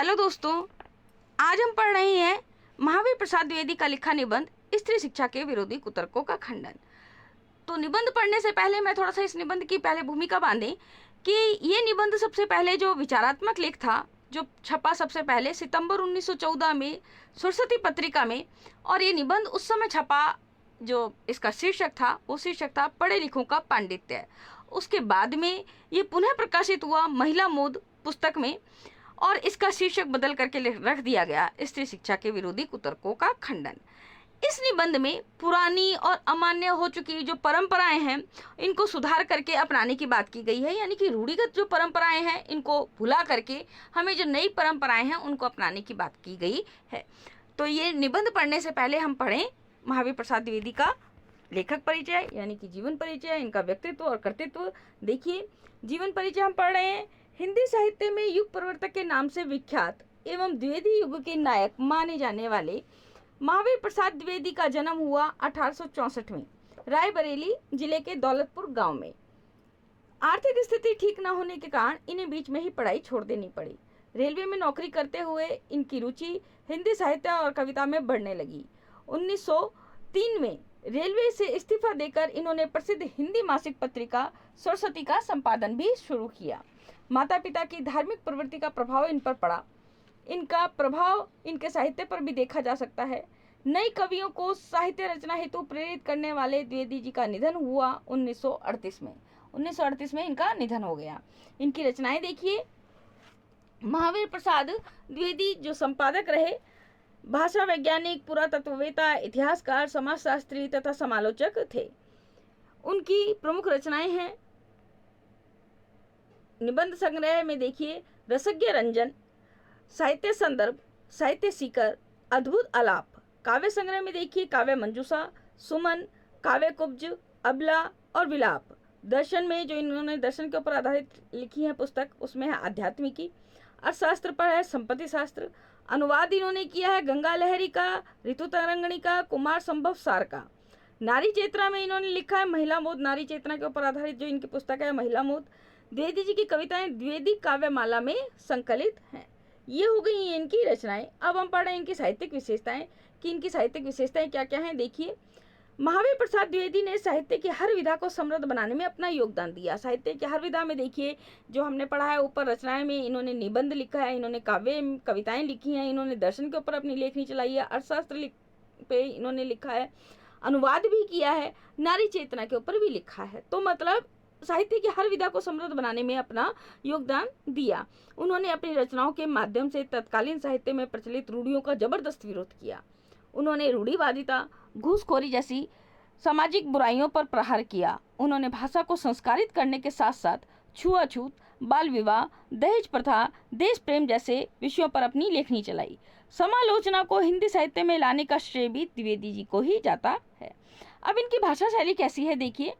Hello दोस्तों, आज हम पढ़ रहे हैं महावीर प्रसाद द्विवेदी का लिखा निबंध स्त्री शिक्षा के विरोधी कुतर्कों का खंडन। तो निबंध पढ़ने से पहले मैं थोड़ा सा इस निबंध की पहले भूमिका बांधें कि ये निबंध सबसे पहले जो विचारात्मक लेख था, जो छपा सबसे पहले सितंबर 1914 में सरस्वती पत्रिका में, और ये निबंध उस समय छपा, जो इसका शीर्षक था वो शीर्षक था पढ़े लिखों का पांडित्य। उसके बाद में ये पुनः प्रकाशित हुआ महिला मोद पुस्तक में, और इसका शीर्षक बदल करके रख दिया गया स्त्री शिक्षा के विरोधी कुतर्कों का खंडन। इस निबंध में पुरानी और अमान्य हो चुकी जो परंपराएं हैं इनको सुधार करके अपनाने की बात की गई है, यानी कि रूढ़िगत जो परंपराएं हैं इनको भुला करके हमें जो नई परंपराएं हैं उनको अपनाने की बात की गई है। तो ये निबंध पढ़ने से पहले हम पढ़ें महावीर प्रसाद द्विवेदी का लेखक परिचय, यानी कि जीवन परिचय, इनका व्यक्तित्व और कर्तृत्व। देखिए, जीवन परिचय हम पढ़ रहे हैं। हिंदी साहित्य में युग प्रवर्तक के नाम से विख्यात एवं द्विवेदी युग के नायक माने जाने वाले महावीर प्रसाद द्विवेदी का जन्म हुआ 1864 में रायबरेली जिले के दौलतपुर गांव में। आर्थिक स्थिति ठीक न होने के कारण इन्हें बीच में ही पढ़ाई छोड़ देनी पड़ी। रेलवे में नौकरी करते हुए इनकी रुचि हिंदी साहित्य और कविता में बढ़ने लगी। 1903 में रेलवे से इस्तीफा देकर इन्होंने प्रसिद्ध हिंदी मासिक पत्रिका सरस्वती का संपादन भी शुरू किया। माता पिता की धार्मिक प्रवृत्ति का प्रभाव इन पर पड़ा। इनका प्रभाव इनके साहित्य पर भी देखा जा सकता है। नई कवियों को साहित्य रचना हेतु प्रेरित करने वाले द्विवेदी जी का निधन हुआ 1938 में। 1938 में इनका निधन हो गया। इनकी रचनाएं देखिए। महावीर प्रसाद द्विवेदी जो संपादक रहे, भाषा वैज्ञानिक, पुरातत्ववेता, इतिहासकार, समाजशास्त्री तथा समालोचक थे। उनकी प्रमुख रचनाएं हैं निबंध संग्रह में देखिए रसज्ञ रंजन, साहित्य संदर्भ, साहित्य सीकर, अद्भुत आलाप। काव्य संग्रह में देखिए काव्य मंजूषा, सुमन, काव्य कुब्ज, अबला और विलाप। दर्शन में जो इन्होंने दर्शन के ऊपर आधारित लिखी है पुस्तक, उसमें है आध्यात्मिकी। अर्थशास्त्र पर है संपत्ति शास्त्र। अनुवाद इन्होंने किया है गंगा लहरी का, ऋतु तरंगिणी का, कुमार संभव सार का। नारी चेतना में इन्होंने लिखा है महिला मोद। नारी चेतना के ऊपर आधारित जो इनकी पुस्तक है महिला मोद। द्विवेदी जी की कविताएं द्विवेदी काव्यमाला में संकलित हैं। ये हो गई इनकी रचनाएं। अब हम पढ़ रहे हैं इनकी साहित्यिक विशेषताएं कि इनकी साहित्यिक विशेषताएं क्या क्या हैं। देखिए, महावीर प्रसाद द्विवेदी ने साहित्य की हर विधा को समृद्ध बनाने में अपना योगदान दिया। साहित्य की हर विधा में देखिए जो हमने पढ़ा है ऊपर, रचनाएं में इन्होंने निबंध लिखा है, इन्होंने काव्य कविताएं लिखी हैं, इन्होंने दर्शन के ऊपर अपनी लेखनी चलाई है, अर्थशास्त्र पे इन्होंने लिखा है, अनुवाद भी किया है, नारी चेतना के ऊपर भी लिखा है। तो मतलब साहित्य की हर विधा को समृद्ध बनाने में अपना योगदान दिया। उन्होंने अपनी रचनाओं के माध्यम से तत्कालीन साहित्य में प्रचलित रूढ़ियों का जबरदस्त विरोध किया। उन्होंने रूढ़िवादिता, घूसखोरी जैसी सामाजिक बुराइयों पर प्रहार किया। उन्होंने भाषा को संस्कारित करने के साथ साथ छुआछूत, बाल विवाह, दहेज प्रथा, देश प्रेम जैसे विषयों पर अपनी लेखनी चलाई। समालोचना को हिंदी साहित्य में लाने का श्रेय भी द्विवेदी जी को ही जाता है। अब इनकी भाषा शैली कैसी है देखिए।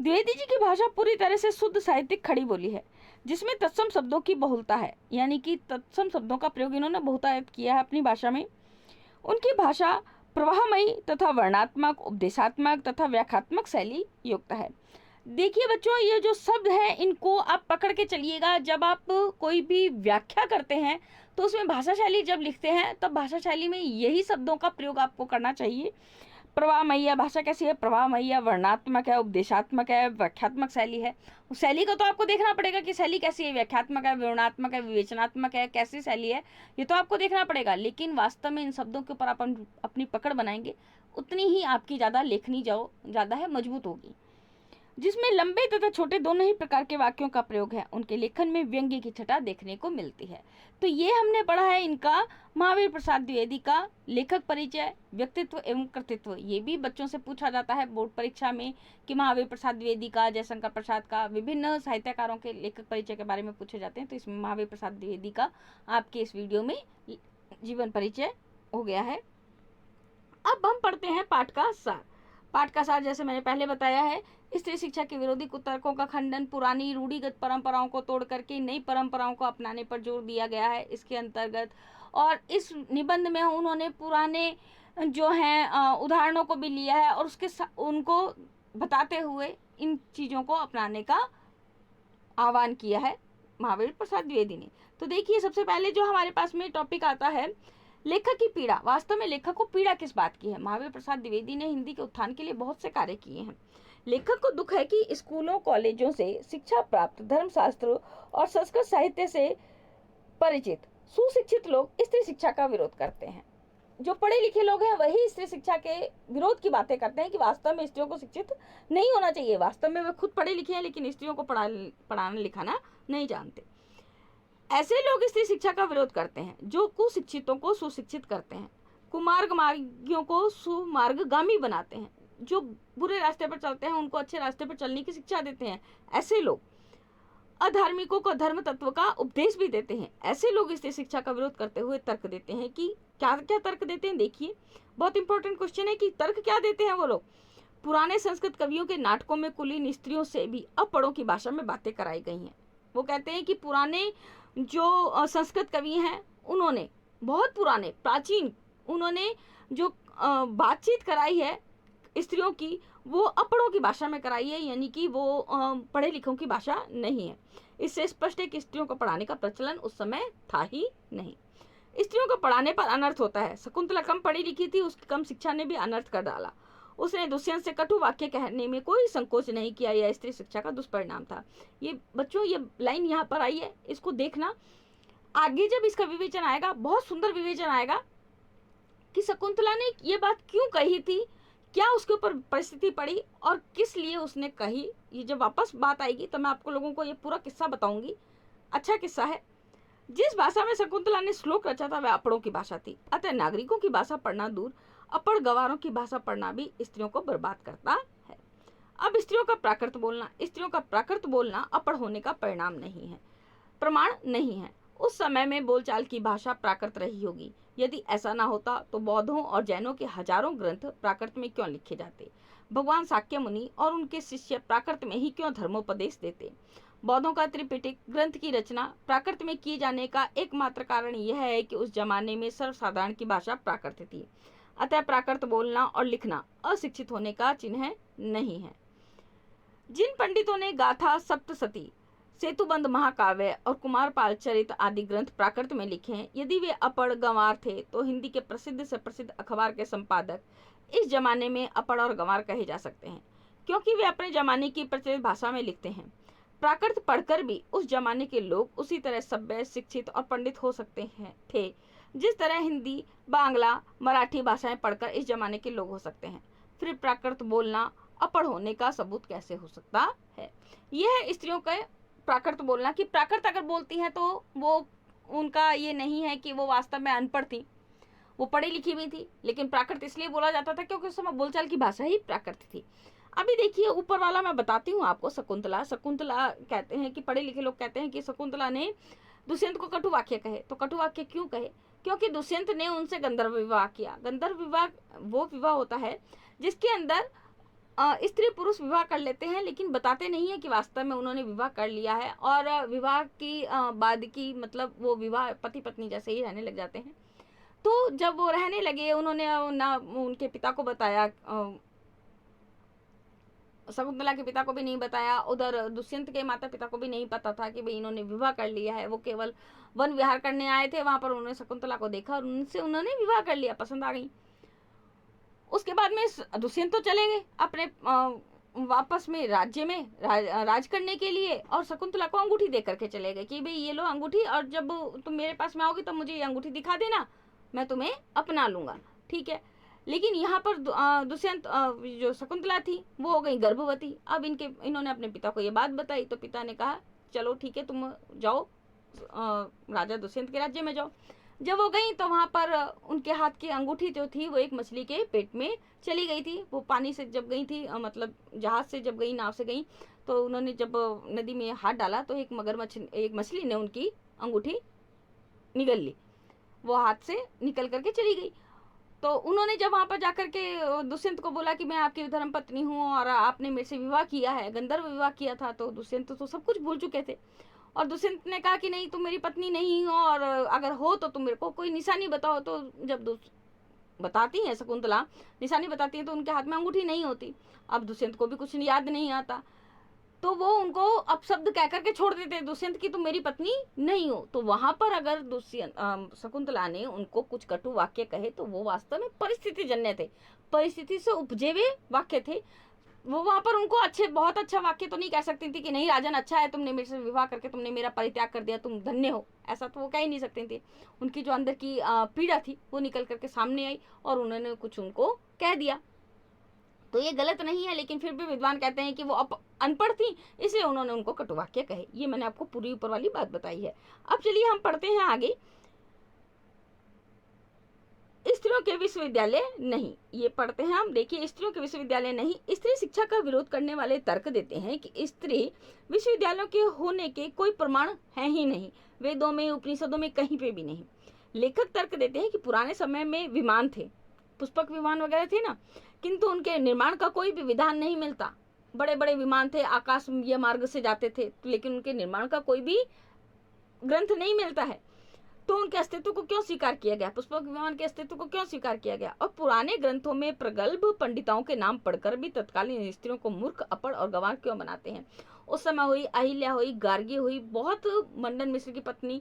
द्विवेदी जी की भाषा पूरी तरह से शुद्ध साहित्यिक खड़ी बोली है, जिसमें तत्सम शब्दों की बहुलता है, यानी कि तत्सम शब्दों का प्रयोग इन्होंने बहुतायत किया है अपनी भाषा में। उनकी भाषा प्रवाहमयी तथा वर्णात्मक, उपदेशात्मक तथा व्याख्यात्मक शैली युक्त है। देखिए बच्चों, ये जो शब्द हैं इनको आप पकड़ के चलिएगा। जब आप कोई भी व्याख्या करते हैं तो उसमें भाषा शैली जब लिखते हैं तब भाषा शैली में यही शब्दों का प्रयोग आपको करना चाहिए। प्रवाहमयी भाषा कैसी है? प्रवाहमयी, वर्णात्मक है, उपदेशात्मक है, व्याख्यात्मक शैली है। उस शैली को तो आपको देखना पड़ेगा कि शैली कैसी है, व्याख्यात्मक है, वर्णात्मक है, विवेचनात्मक है, कैसी शैली है, ये तो आपको देखना पड़ेगा। लेकिन वास्तव में इन शब्दों के ऊपर आप अपनी पकड़ बनाएंगे उतनी ही आपकी ज़्यादा लेखनी ज़्यादा है मजबूत होगी। जिसमें लंबे तथा छोटे दोनों ही प्रकार के वाक्यों का प्रयोग है, उनके लेखन में व्यंग्य की छटा देखने को मिलती है। तो ये हमने पढ़ा है इनका महावीर प्रसाद द्विवेदी का लेखक परिचय, व्यक्तित्व एवं कृतित्व। ये भी बच्चों से पूछा जाता है बोर्ड परीक्षा में कि महावीर प्रसाद द्विवेदी का, जयशंकर प्रसाद का, विभिन्न साहित्यकारों के लेखक परिचय के बारे में पूछे जाते हैं। तो इसमें महावीर प्रसाद द्विवेदी का आपके इस वीडियो में जीवन परिचय हो गया है। अब हम पढ़ते हैं पाठ का सार। पाठ का सार जैसे मैंने पहले बताया है, स्त्री शिक्षा के विरोधी कुतर्कों का खंडन, पुरानी रूढ़िगत परंपराओं को तोड़ करके नई परंपराओं को अपनाने पर जोर दिया गया है इसके अंतर्गत। और इस निबंध में उन्होंने पुराने जो हैं उदाहरणों को भी लिया है और उनको बताते हुए इन चीज़ों को अपनाने का आह्वान किया है महावीर प्रसाद द्विवेदी ने। तो तो देखिए सबसे पहले जो हमारे पास में टॉपिक आता है, लेखक की पीड़ा। वास्तव में लेखक को पीड़ा किस बात की है? महावीर प्रसाद द्विवेदी ने हिंदी के उत्थान के लिए बहुत से कार्य किए हैं। लेखक को दुख है कि स्कूलों कॉलेजों से शिक्षा प्राप्त, धर्मशास्त्र और संस्कृत साहित्य से परिचित सुशिक्षित लोग स्त्री शिक्षा का विरोध करते हैं। जो पढ़े लिखे लोग हैं वही स्त्री शिक्षा के विरोध की बातें करते हैं कि वास्तव में स्त्रियों को शिक्षित नहीं होना चाहिए। वास्तव में वे खुद पढ़े लिखे हैं लेकिन स्त्रियों को पढ़ाना लिखाना नहीं जानते। ऐसे लोग स्त्री शिक्षा का विरोध करते हैं जो कुशिक्षितों को सुशिक्षित करते हैं, कुमार्गमार्गियों को सुमार्गगामी बनाते हैं, जो बुरे रास्ते पर चलते हैं उनको अच्छे रास्ते पर चलने की शिक्षा देते हैं। ऐसे लोग अधार्मिकों को धर्म तत्व का उपदेश भी देते हैं। ऐसे लोग स्त्री शिक्षा का विरोध करते हुए तर्क देते हैं कि क्या क्या तर्क देते हैं। देखिए बहुत इंपॉर्टेंट क्वेश्चन है कि तर्क क्या देते हैं वो लोग। पुराने संस्कृत कवियों के नाटकों में कुलीन स्त्रियों से भी अपड़ों की भाषा में बातें कराई गई हैं। वो कहते हैं कि पुराने जो संस्कृत कवि हैं उन्होंने, बहुत पुराने प्राचीन, उन्होंने जो बातचीत कराई है स्त्रियों की वो अपड़ों की भाषा में कराई है, यानी कि वो पढ़े लिखों की भाषा नहीं है। इससे स्पष्ट है कि स्त्रियों को पढ़ाने का प्रचलन उस समय था ही नहीं। स्त्रियों को पढ़ाने पर अनर्थ होता है। शकुंतला कम पढ़ी लिखी थी, उसकी कम शिक्षा ने भी अनर्थ कर डाला। उसने दुष्यंत से कटु वाक्य कहने में कोई संकोच नहीं किया। यह स्त्री शिक्षा का दुष्परिणाम था। ये बच्चों ये लाइन यहाँ पर आई है, इसको देखना। आगे जब इसका विवेचन आएगा, बहुत सुंदर विवेचन आएगा कि शकुंतला ने ये बात क्यों कही थी, क्या उसके ऊपर परिस्थिति पड़ी और किस लिए उसने कही। ये जब वापस बात आएगी तो मैं आपको लोगों को ये पूरा किस्सा बताऊंगी। अच्छा किस्सा है। जिस भाषा में शकुंतला ने श्लोक रचा था वह अपड़ों की भाषा थी। अतः नागरिकों की भाषा पढ़ना दूर, अपड़ गवारों की भाषा पढ़ना भी स्त्रियों को बर्बाद करता है। अब स्त्रियों का प्राकृत बोलना, स्त्रियों का प्राकृत बोलना अपड़ होने का परिणाम नहीं है, प्रमाण नहीं है। उस समय में बोलचाल की भाषा प्राकृत रही होगी। यदि ऐसा ना होता तो बौद्धों और जैनों के हजारों ग्रंथ प्राकृत में क्यों लिखे जाते? भगवान शाक्य मुनि और उनके शिष्य प्राकृत में ही क्यों धर्मोपदेश देते? बौद्धों का त्रिपिटक ग्रंथ की रचना प्राकृत में किए जाने का एकमात्र कारण यह है कि उस जमाने में सर्वसाधारण की भाषा प्राकृत थी। अतः प्राकृत बोलना और लिखना अशिक्षित होने का चिन्ह नहीं है। जिन पंडितों ने गाथा, सप्तशती, सेतुबंध महाकाव्य और कुमारपाल चरित आदि ग्रंथ प्राकृत में लिखे हैं, यदि वे अपड़ गंवार थे तो हिंदी के प्रसिद्ध से प्रसिद्ध अखबार के संपादक इस जमाने में अपड़ और गंवार कहे जा सकते हैं, क्योंकि वे अपने जमाने की प्रचलित भाषा में लिखते हैं। प्राकृत पढ़कर भी उस जमाने के लोग उसी तरह सभ्य, शिक्षित और पंडित हो सकते थे जिस तरह हिंदी, बांग्ला, मराठी भाषाएं पढ़कर इस जमाने के लोग हो सकते हैं। फिर प्राकृत बोलना अपड़ होने का सबूत कैसे हो सकता है? यह है स्त्रियों का प्राकृत बोलना कि प्राकृत अगर बोलती हैं तो वो, उनका ये नहीं है कि वो वास्तव में अनपढ़ थी, वो पढ़ी लिखी भी थी, लेकिन प्राकृत इसलिए बोला जाता था क्योंकि उस समय बोलचाल की भाषा ही प्राकृत थी। अभी देखिए ऊपर वाला मैं बताती हूँ आपको। शकुंतला कहते हैं कि पढ़े लिखे लोग कहते हैं कि शकुंतला ने दुष्यंत को कटु वाक्य कहे। तो कटु वाक्य क्यों कहे? क्योंकि दुष्यंत ने उनसे गंधर्व विवाह किया। गंधर्व विवाह वो विवाह होता है जिसके अंदर स्त्री पुरुष विवाह कर लेते हैं, लेकिन बताते नहीं है कि वास्तव में उन्होंने विवाह कर लिया है, और विवाह की बाद की मतलब वो विवाह पति पत्नी जैसे ही रहने लग जाते हैं। तो जब वो रहने लगे, उन्होंने ना उनके पिता को बताया, शकुंतला के पिता को भी नहीं बताया, उधर दुष्यंत के माता पिता को भी नहीं पता था कि भाई इन्होंने विवाह कर लिया है। वो केवल वन विहार करने आए थे, वहां पर उन्होंने शकुंतला को देखा और उनसे उन्होंने विवाह कर लिया, पसंद आ गई। उसके बाद में दुष्यंत तो चले गए अपने वापस में राज्य में राज करने के लिए, और शकुंतला को अंगूठी दे करके चले गए कि भाई ये लो अंगूठी, और जब तुम मेरे पास में आओगी तो मुझे ये अंगूठी दिखा देना, मैं तुम्हें अपना लूंगा, ठीक है। लेकिन यहाँ पर दुष्यंत जो शकुंतला थी वो हो गई गर्भवती। अब इन्होंने अपने पिता को ये बात बताई, तो पिता ने कहा चलो ठीक है तुम जाओ राजा दुष्यंत के राज्य में जाओ। जब वो गई तो वहां पर उनके हाथ की अंगूठी जो थी वो एक मछली के पेट में चली गई थी। वो पानी से जब गई थी, मतलब जहाज से जब गई, नाव से गई, तो उन्होंने जब नदी में हाथ डाला तो एक मछली ने उनकी अंगूठी निगल ली, वो हाथ से निकल करके चली गई। तो उन्होंने जब वहां पर जाकर के दुष्यंत को बोला कि मैं आपकी धर्म पत्नी हूँ और आपने मेरे से विवाह किया है, गंधर्व विवाह किया था, तो दुष्यंत तो सब कुछ भूल चुके थे। और दुष्यंत ने कहा कि नहीं तुम मेरी पत्नी नहीं हो, और अगर हो तो तुम मेरे को कोई निशानी बताओ। तो जब बताती है शकुंतला निशानी बताती है तो उनके हाथ में अंगूठी नहीं होती। अब दुष्यंत को भी कुछ याद नहीं आता। तो वो उनको अपशब्द कह करके छोड़ देते हैं दुष्यंत की तुम मेरी पत्नी नहीं हो। तो वहां पर अगर शकुंतला ने उनको कुछ कटु वाक्य कहे तो वो वास्तव में परिस्थिति जन्य थे, परिस्थिति से उपजे हुए वाक्य थे। वो वहां पर उनको बहुत अच्छा वाक्य तो नहीं कह सकती थी कि नहीं राजन अच्छा है, तुमने मेरे से विवाह करके तुमने मेरा परित्याग कर दिया, तुम धन्य हो, ऐसा तो वो कह ही नहीं सकती थी। उनकी जो अंदर की पीड़ा थी वो निकल करके सामने आई और उन्होंने कुछ उनको कह दिया। तो ये गलत नहीं है, लेकिन फिर भी विद्वान कहते हैं कि वो अनपढ़ थी, इसलिए उन्होंने उनको कटुवाक्य कहे। ये मैंने आपको पूरी ऊपर वाली बात बताई है। अब चलिए हम पढ़ते हैं आगे। स्त्रियों के विश्वविद्यालय नहीं, ये पढ़ते हैं हम। देखिए, स्त्रियों के विश्वविद्यालय नहीं, स्त्री शिक्षा का विरोध करने वाले तर्क देते हैं कि स्त्री विश्वविद्यालयों के होने के कोई प्रमाण है ही नहीं, वेदों में उपनिषदों में कहीं पे भी नहीं। लेखक तर्क देते हैं कि पुराने समय में विमान थे, पुष्पक विमान वगैरह थे ना, किंतु उनके निर्माण का कोई भी विधान नहीं मिलता। बड़े बड़े विमान थे, आकाश ये मार्ग से जाते थे, लेकिन उनके निर्माण का कोई भी ग्रंथ नहीं मिलता है। तो उनके अस्तित्व को क्यों स्वीकार किया गया, पुष्पक विमान के अस्तित्व को क्यों स्वीकार किया गया? और पुराने ग्रंथों में प्रगल्भ पंडितों के नाम पढ़कर भी तत्कालीन स्त्रियों को मूर्ख, अपढ़ और गंवार क्यों बनाते हैं? उस समय हुई अहिल्या हुई, गार्गी हुई, बहुत मंडन मिश्र की पत्नी,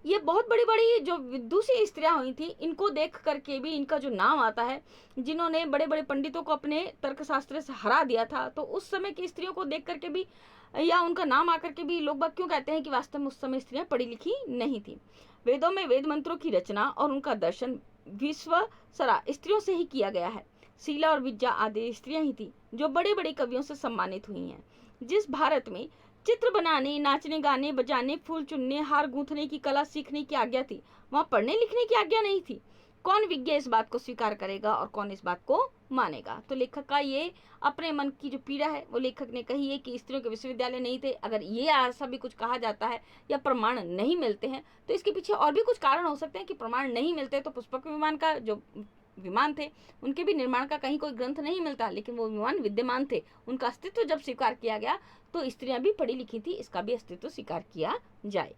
ये बहुत बड़ी बड़ी जो विदुषी स्त्रियां हुई थी, इनको देख करके भी इनका जो नाम आता है, जिन्होंने बड़े बड़े पंडितों को अपने तर्कशास्त्र से हरा दिया था, तो उस समय की स्त्रियों को देख करके भी या उनका नाम आकर के भी लोग बाग क्यों कहते हैं कि वास्तव में उस समय स्त्रियां पढ़ी लिखी नहीं थी। वेदों में वेद मंत्रों की रचना और उनका दर्शन विश्व सरा स्त्रियों से ही किया गया है। शीला और विद्या आदि स्त्रियां ही थी जो बड़े बड़े कवियों से सम्मानित हुई हैं। जिस भारत में चित्र बनाने, नाचने, गाने बजाने, फूल चुनने, हार गूंथने की कला सीखने की आज्ञा थी, वहां पढ़ने लिखने की आज्ञा नहीं थी। कौन विज्ञ इस बात को स्वीकार करेगा और कौन इस बात को मानेगा? तो लेखक का ये अपने मन की जो पीड़ा है वो लेखक ने कही है कि स्त्रियों के विश्वविद्यालय नहीं थे। अगर ये ऐसा भी कुछ कहा जाता है या प्रमाण नहीं मिलते हैं तो इसके पीछे और भी कुछ कारण हो सकते हैं कि प्रमाण नहीं मिलते। तो पुष्पक विमान का जो विमान थे उनके भी निर्माण का कहीं कोई ग्रंथ नहीं मिलता, लेकिन वो विमान विद्यमान थे, उनका अस्तित्व जब स्वीकार किया गया तो स्त्रियां भी पढ़ी लिखी थी, इसका भी अस्तित्व स्वीकार किया जाए।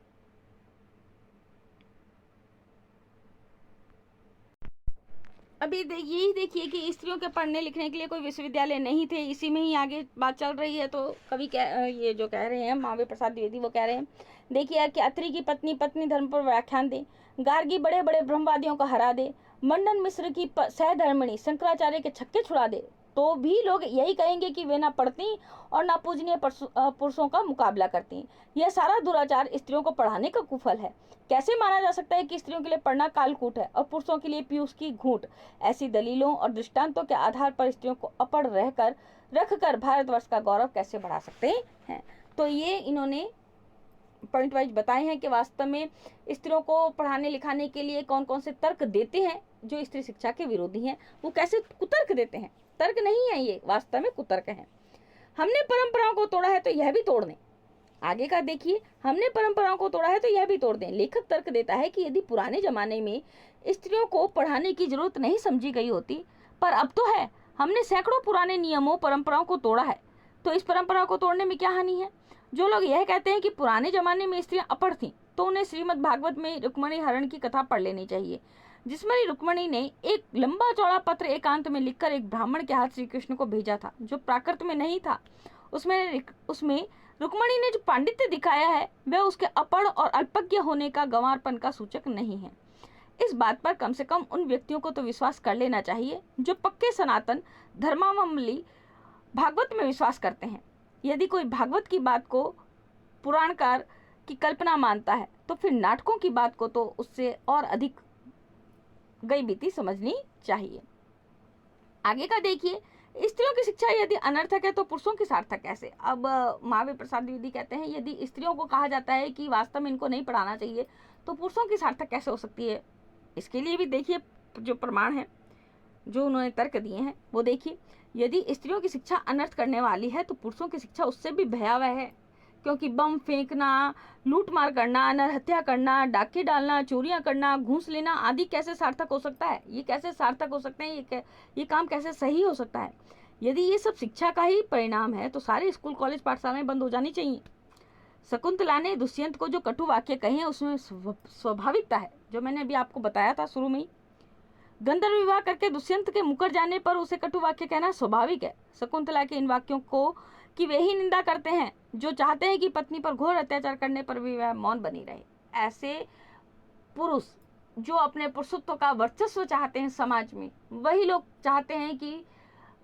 अभी यही देखिए कि स्त्रियों के पढ़ने लिखने के लिए कोई विश्वविद्यालय नहीं थे, इसी में ही आगे बात चल रही है। तो कवि ये जो कह रहे हैं महावीर प्रसाद द्विवेदी, वो कह रहे हैं, देखिए कि अत्रि की पत्नी पत्नी धर्म पर व्याख्यान दे, गार्गी बड़े बड़े ब्रह्मवादियों को हरा दे, मंडन मिश्र की सहधर्मिणी शंकराचार्य के छक्के छुड़ा दे, तो भी लोग यही कहेंगे कि वे ना पढ़ती और ना पूजनीय पुरुषों का मुकाबला करती। यह सारा दुराचार स्त्रियों को पढ़ाने का कुफल है। कैसे माना जा सकता है कि स्त्रियों के लिए पढ़ना कालकूट है और पुरुषों के लिए पीयूष की घूंट? ऐसी दलीलों और दृष्टांतों के आधार पर स्त्रियों को अपढ़ रखकर भारतवर्ष का गौरव कैसे बढ़ा सकते हैं? तो ये इन्होंने पॉइंट वाइज बताए हैं कि वास्तव में स्त्रियों को पढ़ाने लिखाने के लिए कौन कौन से तर्क देते हैं जो स्त्री शिक्षा के विरोधी हैं, वो कैसे कुतर्क देते हैं। तर्क नहीं है ये, वास्तव में कुतर्क है। हमने परंपराओं को तोड़ा है तो यह भी तोड़ दें। आगे का देखिए, हमने परंपराओं को तोड़ा है तो यह भी तोड़ दें। लेखक तर्क देता है कि यदि पुराने जमाने में स्त्रियों को पढ़ाने की जरूरत नहीं समझी गई होती, पर अब तो है, हमने सैकड़ों पुराने नियमों परंपराओं को तोड़ा है, तो इस परंपरा को तोड़ने में क्या हानि है? जो लोग यह कहते हैं कि पुराने जमाने में स्त्रियां अपढ़ थीं, तो उन्हें श्रीमद् भागवत में रुक्मणी हरण की कथा पढ़ लेनी चाहिए, जिसमें रुक्मणी ने एक लंबा चौड़ा पत्र एकांत में लिखकर एक ब्राह्मण के हाथ श्री कृष्ण को भेजा था, जो प्राकृत में नहीं था। उसमें रुक्मणी ने जो पांडित्य दिखाया है वह उसके अपढ़ और अल्पज्ञ होने का गंवारपन का सूचक नहीं है। इस बात पर कम से कम उन व्यक्तियों को तो विश्वास कर लेना चाहिए जो पक्के सनातन धर्मावलंबी भागवत में विश्वास करते हैं। यदि कोई भागवत की बात को पुराणकार की कल्पना मानता है तो फिर नाटकों की बात को तो उससे और अधिक गई बीती समझनी चाहिए। आगे का देखिए, स्त्रियों की शिक्षा यदि अनर्थक है तो पुरुषों की सार्थक कैसे? अब महावीर प्रसाद द्विवेदी कहते हैं, यदि स्त्रियों को कहा जाता है कि वास्तव में इनको नहीं पढ़ाना चाहिए तो पुरुषों की सार्थक कैसे हो सकती है? इसके लिए भी देखिए जो प्रमाण है, जो उन्होंने तर्क दिए हैं वो देखिए। यदि स्त्रियों की शिक्षा अनर्थ करने वाली है तो पुरुषों की शिक्षा उससे भी भयावह है, क्योंकि बम फेंकना, लूटमार करना, नरहत्या करना, डाके डालना, चोरियां करना, घूस लेना आदि कैसे सार्थक हो सकता है? ये कैसे सार्थक हो सकते हैं? ये काम कैसे सही हो सकता है? यदि ये सब शिक्षा का ही परिणाम है तो सारे स्कूल कॉलेज पाठशालाएं बंद हो जानी चाहिए। शकुंतला ने दुष्यंत को जो कटु वाक्य कहे हैं उसमें स्वाभाविकता है, जो मैंने अभी आपको बताया था शुरू में ही। गंधर्व विवाह करके दुष्यंत के मुकर जाने पर उसे कटु वाक्य कहना स्वाभाविक है। शकुंतला के इन वाक्यों को कि वे ही निंदा करते हैं जो चाहते हैं कि पत्नी पर घोर अत्याचार करने पर भी वह मौन बनी रहे। ऐसे पुरुष जो अपने पुरुषत्व का वर्चस्व चाहते हैं समाज में, वही लोग चाहते हैं कि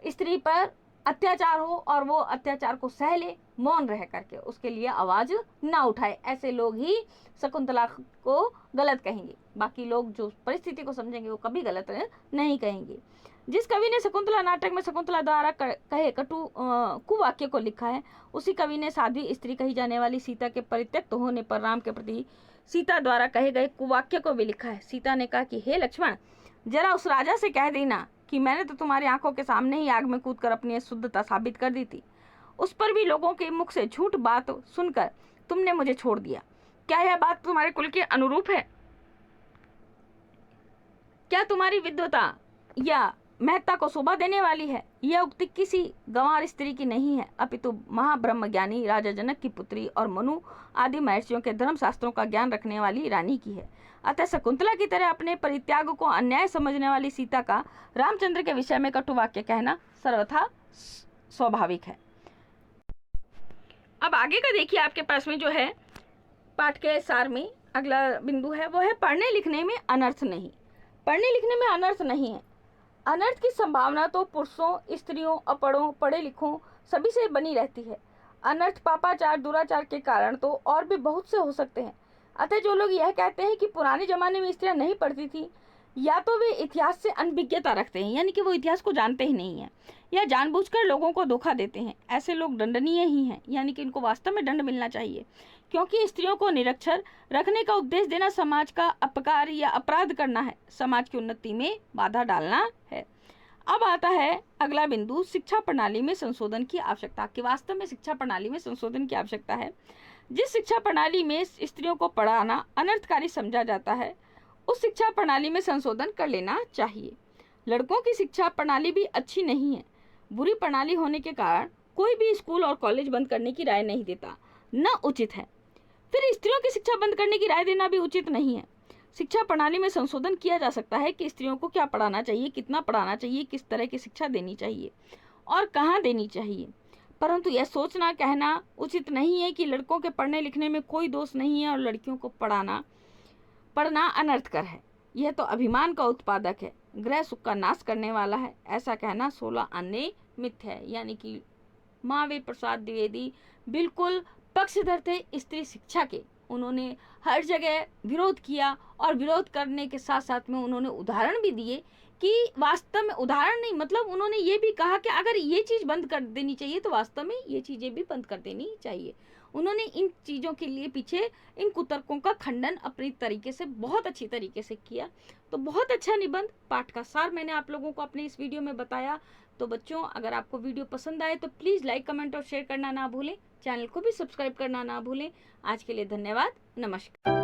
स्त्री पर अत्याचार हो और वो अत्याचार को सह ले, मौन रह करके उसके लिए आवाज ना उठाए। ऐसे लोग ही शकुंतला को गलत कहेंगे, बाकी लोग जो परिस्थिति को समझेंगे वो कभी गलत नहीं कहेंगे। जिस कवि ने शकुंतला नाटक में शकुंतला द्वारा कहे कुवाक्य को लिखा है, उसी कवि ने साध्वी स्त्री कही जाने वाली सीता के परित्यक्त होने पर राम के प्रति सीता द्वारा कहे गए कुवाक्य को भी लिखा है। सीता ने कहा कि हे लक्ष्मण, जरा उस राजा से कह देना कि मैंने तो तुम्हारी आंखों के सामने ही आग में कूदकर अपनी शुद्धता साबित कर दी थी, उस पर भी लोगों के मुख से झूठ बात सुनकर तुमने मुझे छोड़ दिया। क्या यह बात तुम्हारे कुल के अनुरूप है? क्या तुम्हारी विद्वता या महत्ता को शोभा देने वाली है? यह उक्ति किसी गंवार स्त्री की नहीं है, अपितु महाब्रह्म ज्ञानी राजा जनक की पुत्री और मनु आदि महर्षियों के धर्म शास्त्रों का ज्ञान रखने वाली रानी की है। अतः शकुंतला की तरह अपने परित्याग को अन्याय समझने वाली सीता का रामचंद्र के विषय में कटु वाक्य कहना सर्वथा स्वाभाविक है। अब आगे का देखिए, आपके पास में जो है पाठ के सार में अगला बिंदु है, वो है पढ़ने लिखने में अनर्थ नहीं। पढ़ने लिखने में अनर्थ नहीं है। अनर्थ की संभावना तो पुरुषों, स्त्रियों, अपढ़ों, पढ़े लिखों सभी से बनी रहती है। अनर्थ पापाचार, दुराचार के कारण तो और भी बहुत से हो सकते हैं। अतः जो लोग यह कहते हैं कि पुराने जमाने में स्त्रियां नहीं पढ़ती थी, या तो वे इतिहास से अनभिज्ञता रखते हैं, यानी कि वो इतिहास को जानते ही नहीं है, या जानबूझकर लोगों को धोखा देते हैं। ऐसे लोग दंडनीय ही हैं, यानी कि इनको वास्तव में दंड मिलना चाहिए, क्योंकि स्त्रियों को निरक्षर रखने का उपदेश देना समाज का अपकार या अपराध करना है, समाज की उन्नति में बाधा डालना है। अब आता है अगला बिंदु, शिक्षा प्रणाली में संशोधन की आवश्यकता। कि वास्तव में शिक्षा प्रणाली में संशोधन की आवश्यकता है। जिस शिक्षा प्रणाली में स्त्रियों को पढ़ाना अनर्थकारी समझा जाता है, उस शिक्षा प्रणाली में संशोधन कर लेना चाहिए। लड़कों की शिक्षा प्रणाली भी अच्छी नहीं है। बुरी प्रणाली होने के कारण कोई भी स्कूल और कॉलेज बंद करने की राय नहीं देता, न उचित है। फिर स्त्रियों की शिक्षा बंद करने की राय देना भी उचित नहीं है। शिक्षा प्रणाली में संशोधन किया जा सकता है कि स्त्रियों को क्या पढ़ाना चाहिए, कितना पढ़ाना चाहिए, किस तरह की शिक्षा देनी चाहिए और कहाँ देनी चाहिए। परंतु यह सोचना कहना उचित नहीं है कि लड़कों के पढ़ने लिखने में कोई दोष नहीं है और लड़कियों को पढ़ना अनर्थकर है। यह तो अभिमान का उत्पादक है, गृह सुख का नाश करने वाला है। ऐसा कहना 16 अन्य मिथ्य है। यानी कि महावीर प्रसाद द्विवेदी बिल्कुल पक्षधर थे स्त्री शिक्षा के। उन्होंने हर जगह विरोध किया और विरोध करने के साथ साथ में उन्होंने उदाहरण भी दिए कि वास्तव में उदाहरण नहीं, मतलब उन्होंने ये भी कहा कि अगर ये चीज़ बंद कर देनी चाहिए तो वास्तव में ये चीज़ें भी बंद कर देनी चाहिए। उन्होंने इन चीज़ों के लिए पीछे इन कुतर्कों का खंडन अपनी तरीके से बहुत अच्छी तरीके से किया। तो बहुत अच्छा निबंध, पाठ का सार मैंने आप लोगों को अपने इस वीडियो में बताया। तो बच्चों, अगर आपको वीडियो पसंद आए तो प्लीज़ लाइक, कमेंट और शेयर करना ना भूलें। चैनल को भी सब्सक्राइब करना ना भूलें। आज के लिए धन्यवाद। नमस्कार।